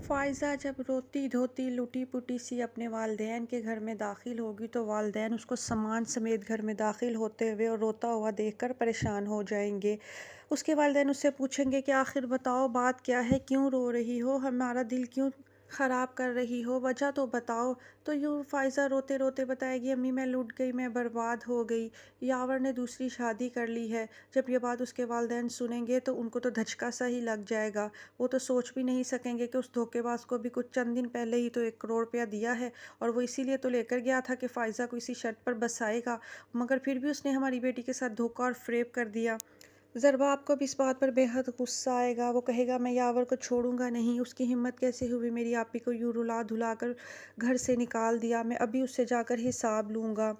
फ़ाइज़ा जब रोती-धोती, लूटी-पुटी सी अपने वालिदैन के घर में दाख़िल होगी तो वालिदैन उसको सामान समेत घर में दाख़िल होते हुए और रोता हुआ देखकर परेशान हो जाएँगे। उसके वालिदैन उससे पूछेंगे कि आख़िर बताओ बात क्या है? क्यों रो रही हो? हमारा दिल क्यों ख़राब कर रही हो? वजह तो बताओ। तो यूँ फ़ाइज़ा रोते-रोते बताएगी, अम्मी मैं लुट गई, मैं बर्बाद हो गई। यावर ने दूसरी शादी कर ली है। जब ये बात उसके वालिदैन सुनेंगे तो उनको तो धचका सा ही लग जाएगा। वो तो सोच भी नहीं सकेंगे कि उस धोखेबाज को भी कुछ चंद दिन पहले ही तो 1 करोड़ रुपया दिया है और वो इसीलिए तो लेकर गया था कि फ़ाइज़ा को इसी शर्त पर बसाएगा, मगर फिर भी उसने हमारी बेटी के साथ धोखा और फ़रेब कर दिया। ज़रबाब को भी इस बात पर बेहद गुस्सा आएगा। वो कहेगा मैं यावर को छोड़ूंगा नहीं। उसकी हिम्मत कैसे हुई मेरी आपी को यूँ रुला-धुला कर घर से निकाल दिया। मैं अभी उससे जाकर हिसाब लूँगा।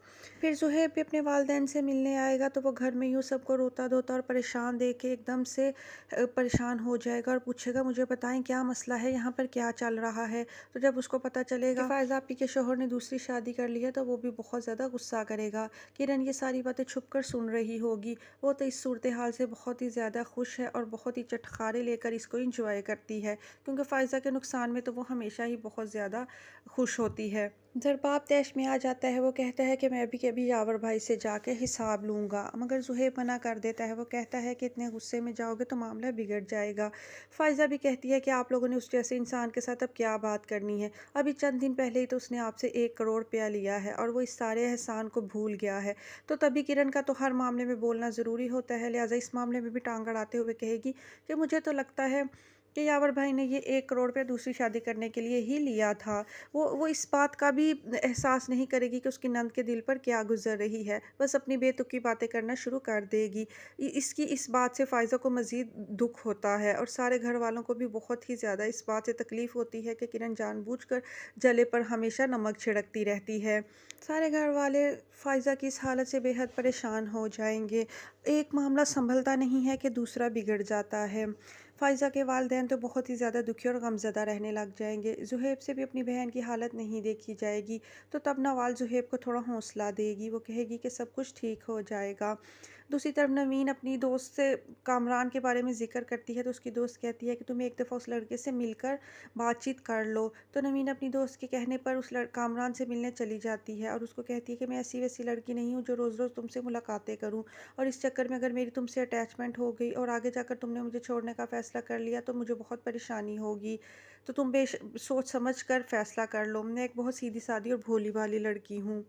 फिर ज़ुहैब भी अपने वालिदैन से मिलने आएगा तो वो घर में यूँ सबको रोता-धोता और परेशान देख के एकदम से परेशान हो जाएगा और पूछेगा मुझे बताएँ क्या मसला है? यहाँ पर क्या चल रहा है? तो जब उसको पता चलेगा कि फ़ायज़ा आपी के शौहर ने दूसरी शादी कर ली है तो वो भी बहुत ज़्यादा गुस्सा करेगा। किरण ये सारी बातें छुप कर सुन रही होगी। वो तो इस सूरत हाल से बहुत ही ज़्यादा खुश है और बहुत ही चटखारे लेकर इसको एंजॉय करती है, क्योंकि फ़ायज़ा के नुकसान में तो वो हमेशा ही बहुत ज़्यादा खुश होती है। ज़रबाब तैश में आ जाता है। वो कहता है कि मैं अभी के अभी यावर भाई से जाके हिसाब लूँगा, मगर ज़ुहैब मना कर देता है। वो कहता है कि इतने गुस्से में जाओगे तो मामला बिगड़ जाएगा। फ़ायज़ा भी कहती है कि आप लोगों ने उस जैसे इंसान के साथ अब क्या बात करनी है? अभी चंद दिन पहले ही तो उसने आपसे 1 करोड़ रुपया लिया है और वो इस सारे एहसान को भूल गया है। तो तभी किरण का तो हर मामले में बोलना ज़रूरी होता है, लिहाज़ा इस मामले में भी टांग अड़ाते हुए कहेगी कि मुझे तो लगता है कि यावर भाई ने ये 1 करोड़ रुपया दूसरी शादी करने के लिए ही लिया था। वो इस बात का भी एहसास नहीं करेगी कि उसकी नंद के दिल पर क्या गुज़र रही है, बस अपनी बेतुकी बातें करना शुरू कर देगी। इसकी इस बात से फ़ायज़ा को मज़ीद दुःख होता है और सारे घर वालों को भी बहुत ही ज़्यादा इस बात से तकलीफ़ होती है कि किरण जानबूझकर जले पर हमेशा नमक छिड़कती रहती है। सारे घर वाले फ़ायज़ा की इस हालत से बेहद परेशान हो जाएंगे। एक मामला संभलता नहीं है कि दूसरा बिगड़ जाता है। फ़ायज़ा के वालिदैन तो बहुत ही ज़्यादा दुखी और गमज़दा रहने लग जाएंगे। ज़ुहैब से भी अपनी बहन की हालत नहीं देखी जाएगी, तो तब नवाल ज़ुहैब को थोड़ा हौसला देगी। वो कहेगी कि सब कुछ ठीक हो जाएगा। दूसरी तरफ नवीन अपनी दोस्त से कामरान के बारे में ज़िक्र करती है तो उसकी दोस्त कहती है कि तुम एक दफ़ा उस लड़के से मिलकर बातचीत कर लो। तो नवीन अपनी दोस्त के कहने पर उस कामरान से मिलने चली जाती है और उसको कहती है कि मैं ऐसी वैसी लड़की नहीं हूँ जो रोज़-रोज़ तुमसे मुलाकातें करूँ, और इस चक्कर में अगर मेरी तुमसे अटैचमेंट हो गई और आगे जाकर तुमने मुझे छोड़ने का फ़ैसला कर लिया तो मुझे बहुत परेशानी होगी। तो तुम सोच समझ कर फ़ैसला कर लो। मैं एक बहुत सीधी-सादी और भोली-भाली लड़की हूँ।